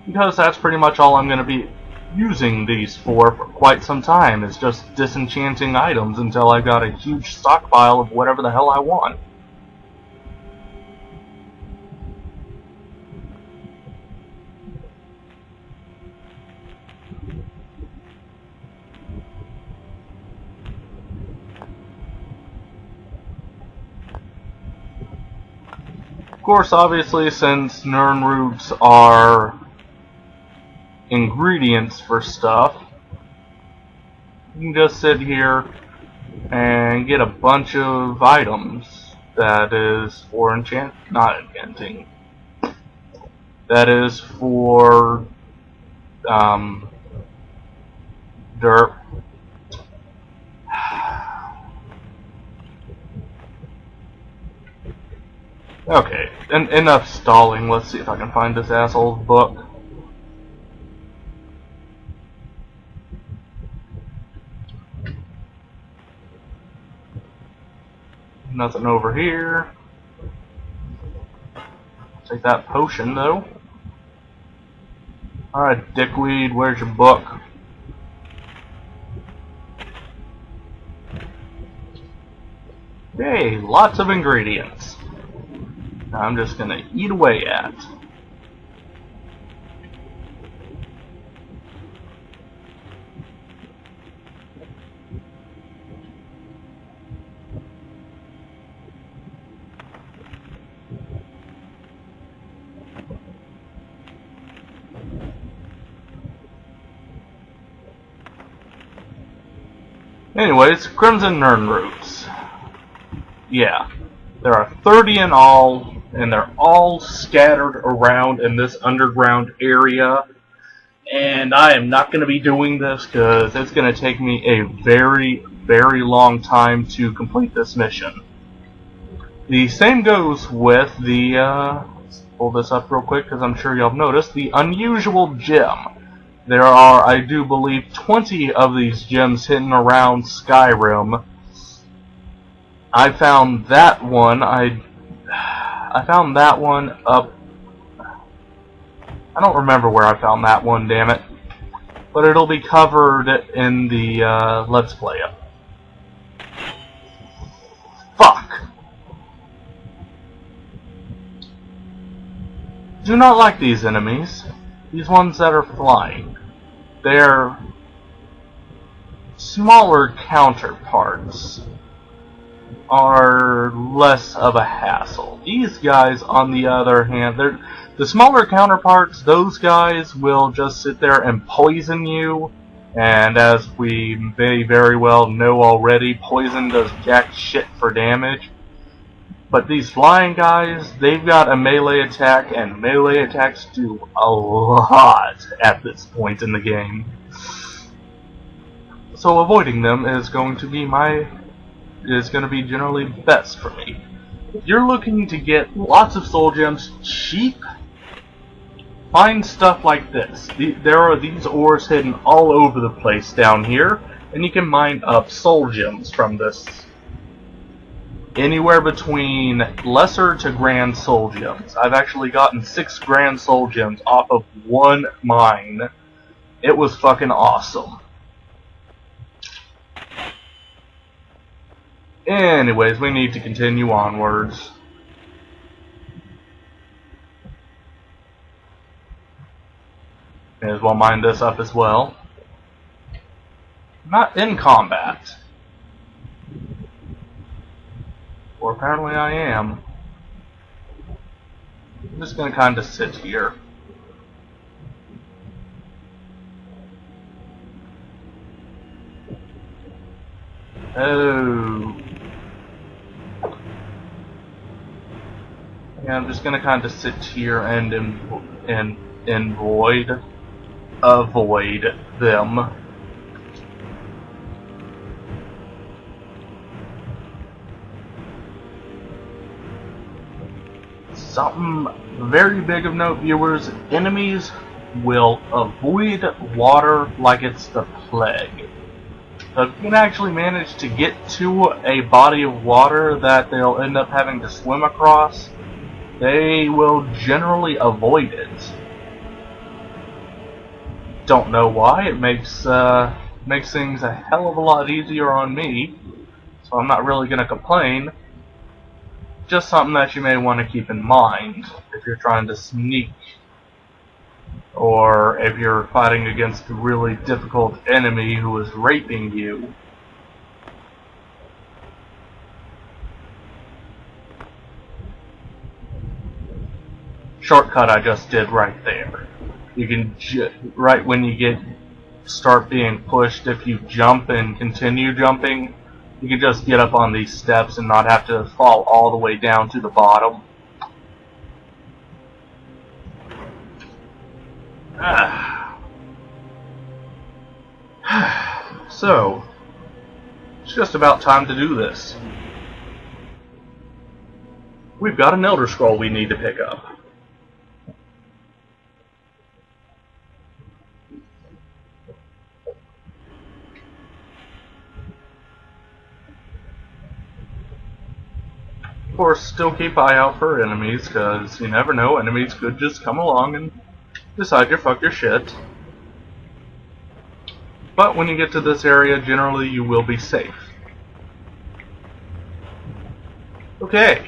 because that's pretty much all I'm going to be using these for quite some time, is just disenchanting items until I've got a huge stockpile of whatever the hell I want. Of course, obviously, since Nern roots are ingredients for stuff, you can just sit here and get a bunch of items that is for not enchanting. That is for dirt. Okay, enough stalling. Let's see if I can find this asshole's book. Nothing over here. Take that potion, though. Alright, dickweed, where's your book? Hey, lots of ingredients. Now I'm just gonna eat away at. Anyways, Crimson Nern roots. Yeah, there are 30 in all, and they're all scattered around in this underground area. And I am not going to be doing this because it's going to take me a very, very long time to complete this mission. The same goes with the, let's pull this up real quick because I'm sure y'all have noticed, the unusual gem. There are, I do believe, 20 of these gems hidden around Skyrim. I found that one. I found that one up. I don't remember where I found that one, damn it. But it'll be covered in the Let's Play up. Fuck. Do not like these enemies. These ones that are flying. They're smaller counterparts are less of a hassle. These guys, on the other hand, the smaller counterparts, those guys will just sit there and poison you, and as we may very well know already, poison does jack shit for damage. But these flying guys, they've got a melee attack, and melee attacks do a lot at this point in the game. So avoiding them is going to be generally best for me. If you're looking to get lots of soul gems cheap, find stuff like this. There are these ores hidden all over the place down here, and you can mine up soul gems from this. Anywhere between lesser to grand soul gems. I've actually gotten 6 grand soul gems off of one mine. It was fucking awesome. Anyways, we need to continue onwards. May as well mine this up as well. Not in combat. Or apparently I am. I'm just gonna kinda sit here. Oh. Yeah, I'm just gonna kinda sit here and avoid them. Something very big of note, viewers, enemies will avoid water like it's the plague. So if you can actually manage to get to a body of water that they'll end up having to swim across, they will generally avoid it. don't know why. It makes things a hell of a lot easier on me, so I'm not really gonna complain. Just something that you may want to keep in mind if you're trying to sneak, or if you're fighting against a really difficult enemy who is raping you. Shortcut I just did right there. You can right when you start being pushed, if you jump and continue jumping, you can just get up on these steps and not have to fall all the way down to the bottom. So, it's just about time to do this. We've got an Elder Scroll we need to pick up. Of course, still keep eye out for enemies, because you never know, enemies could just come along and decide to fuck your shit. But when you get to this area, generally you will be safe. Okay.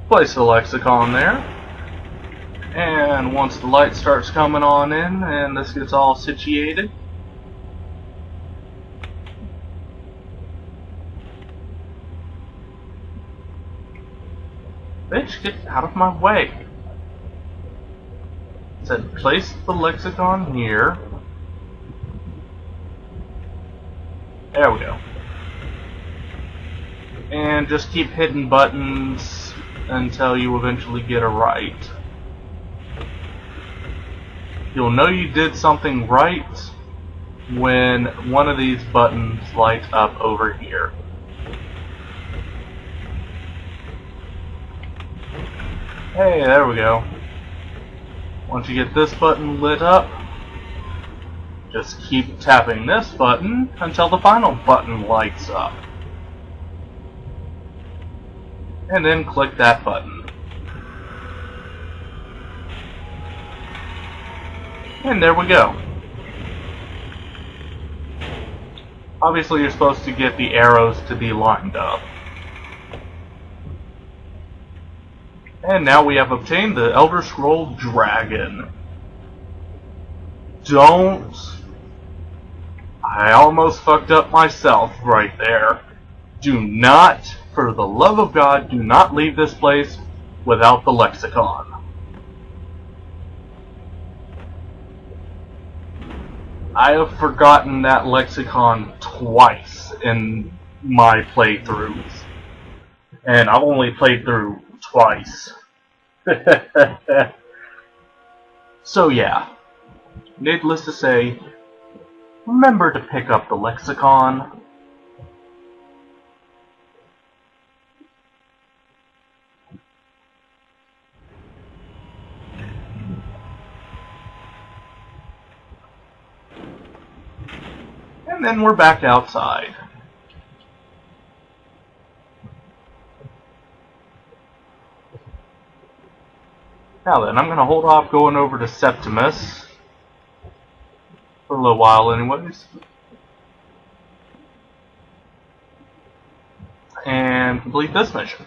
Place the lexicon there. And once the light starts coming on in and this gets all situated, bitch, get out of my way. It said place the lexicon here. There we go. And just keep hitting buttons until you eventually get it right. You'll know you did something right when one of these buttons lights up over here. Hey, there we go. Once you get this button lit up, just keep tapping this button until the final button lights up. And then click that button. And there we go. Obviously you're supposed to get the arrows to be lined up. And now we have obtained the Elder Scroll Dragon. Don't... I almost fucked up myself right there. Do not, for the love of God, do not leave this place without the lexicon. I have forgotten that lexicon twice in my playthroughs. And I've only played through twice. So yeah, needless to say, remember to pick up the lexicon. And then we're back outside. Now then, I'm going to hold off going over to Septimus for a little while anyways. And complete this mission.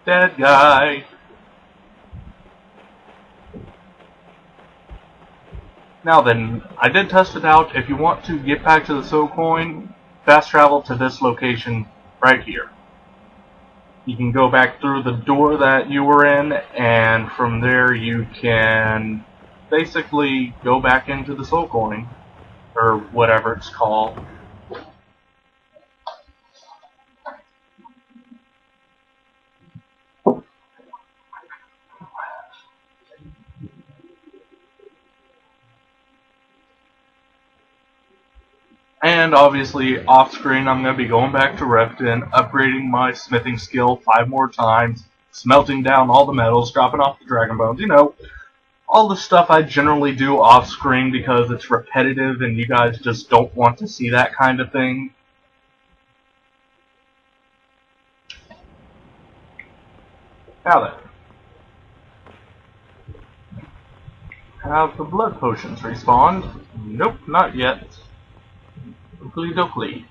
Dead guy. Now then, I did test it out. If you want to get back to the soul coin, fast travel to this location right here. You can go back through the door that you were in, and from there you can basically go back into the soul coin, or whatever it's called. And obviously, off screen, I'm going to be going back to Repton, upgrading my smithing skill 5 more times, smelting down all the metals, dropping off the dragon bones, you know, all the stuff I generally do off screen because it's repetitive and you guys just don't want to see that kind of thing. Now then. Have the blood potions respawned? Nope, not yet. Oakley dokley.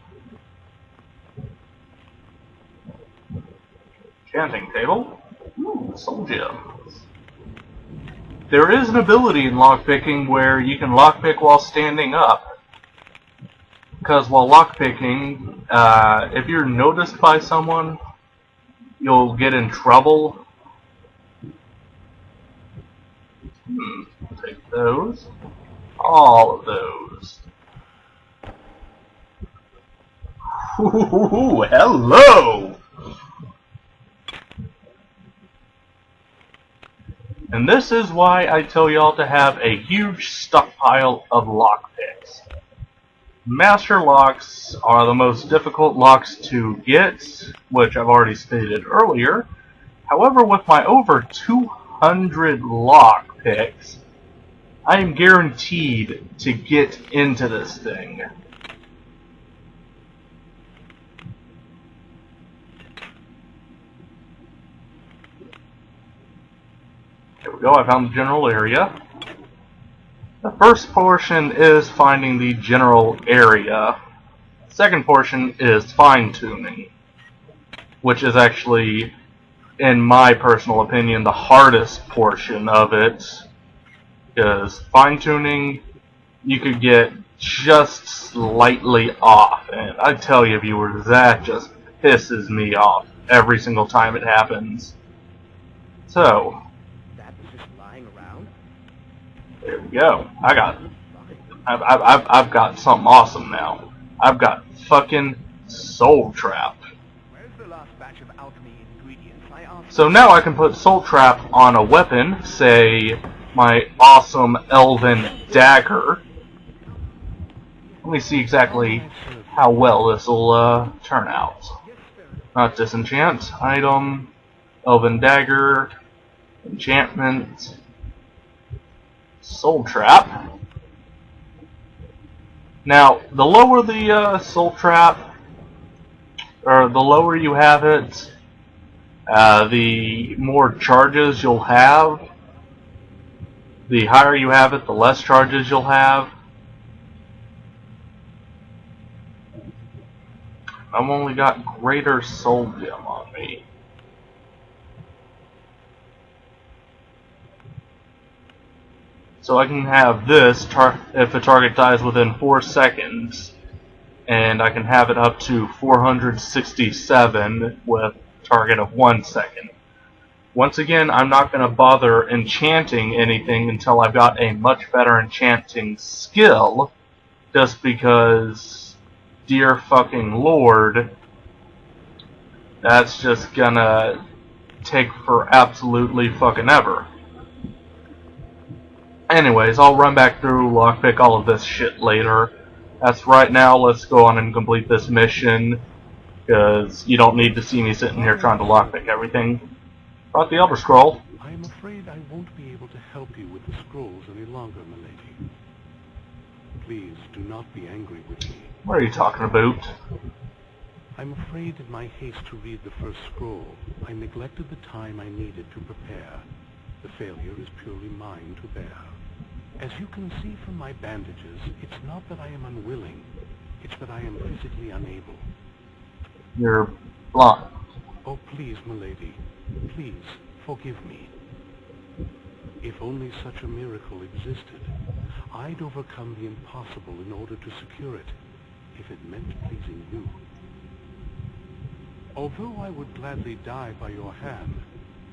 Chanting table. Ooh, soul gems. There is an ability in lockpicking where you can lockpick while standing up. Because while lockpicking, if you're noticed by someone, you'll get in trouble. Take those. All of those. Ooh, hello! And this is why I tell y'all to have a huge stockpile of lockpicks. Master locks are the most difficult locks to get, which I've already stated earlier. However, with my over 200 lockpicks, I am guaranteed to get into this thing. There we go, I found the general area. The first portion is finding the general area. The second portion is fine-tuning, which is actually, in my personal opinion, the hardest portion of it. Because fine-tuning, you could get just slightly off, and I tell you viewers, that just pisses me off every single time it happens. So, that was just lying around. There we go. I've got something awesome now. I've got fucking Soul Trap. Where's the last batch of alchemy ingredients I asked? So now I can put Soul Trap on a weapon, say my awesome Elven Dagger. Let me see exactly how well this will turn out. Not disenchant, item, Elven Dagger, enchantment, Soul Trap. Now, the lower the Soul Trap, or the lower you have it, the more charges you'll have. The higher you have it, the less charges you'll have. I've only got Greater Soul Gem on me. So I can have this if the target dies within 4 seconds, and I can have it up to 467 with a target of 1 second. Once again, I'm not going to bother enchanting anything until I've got a much better enchanting skill, just because, dear fucking lord, that's just gonna take for absolutely fucking ever. Anyways, I'll run back through, lockpick all of this shit later. That's right now, let's go on and complete this mission, because you don't need to see me sitting here trying to lockpick everything. Brought the elderscroll. I am afraid I won't be able to help you with the scrolls any longer, milady. Please do not be angry with me. What are you talking about? I'm afraid in my haste to read the first scroll, I neglected the time I needed to prepare. The failure is purely mine to bear. As you can see from my bandages, it's not that I am unwilling, it's that I am physically unable. You're blind. Oh, please, milady, please, forgive me. If only such a miracle existed, I'd overcome the impossible in order to secure it, if it meant pleasing you. Although I would gladly die by your hand,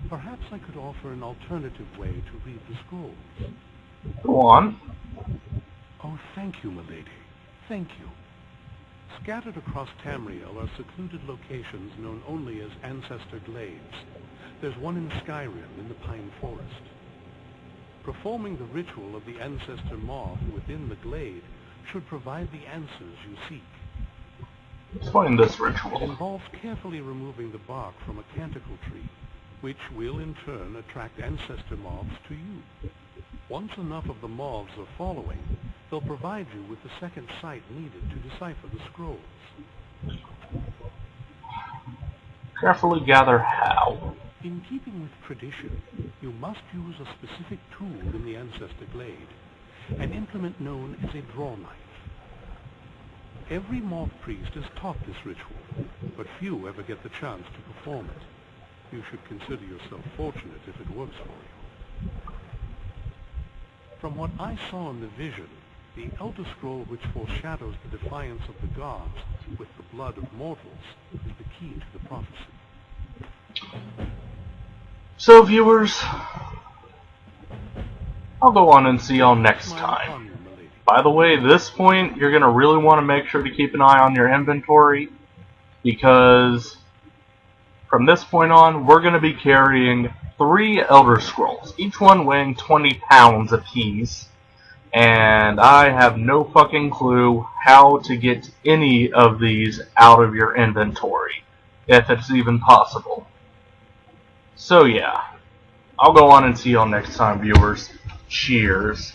perhaps I could offer an alternative way to read the scrolls. Go on. Oh, thank you, milady. Thank you. Scattered across Tamriel are secluded locations known only as Ancestor Glades. There's one in Skyrim in the Pine Forest. Performing the ritual of the Ancestor Moth within the glade should provide the answers you seek. Explain this It ritual. involves carefully removing the bark from a canticle tree, which will in turn attract ancestor moths to you. Once enough of the moths are following, they'll provide you with the second sight needed to decipher the scrolls. Carefully gather how. In keeping with tradition, you must use a specific tool in the ancestor glade, an implement known as a draw knife. Every moth priest is taught this ritual, but few ever get the chance to perform it. You should consider yourself fortunate if it works for you. From what I saw in the vision, the elderscroll which foreshadows the defiance of the gods with the blood of mortals is the key to the prophecy. So viewers, I'll go on and see y'all next time. By the way, at this point, you're going to really want to make sure to keep an eye on your inventory, because from this point on, we're going to be carrying 3 Elder Scrolls, each one weighing 20 pounds apiece, and I have no fucking clue how to get any of these out of your inventory, if it's even possible. So yeah, I'll go on and see y'all next time, viewers. Cheers.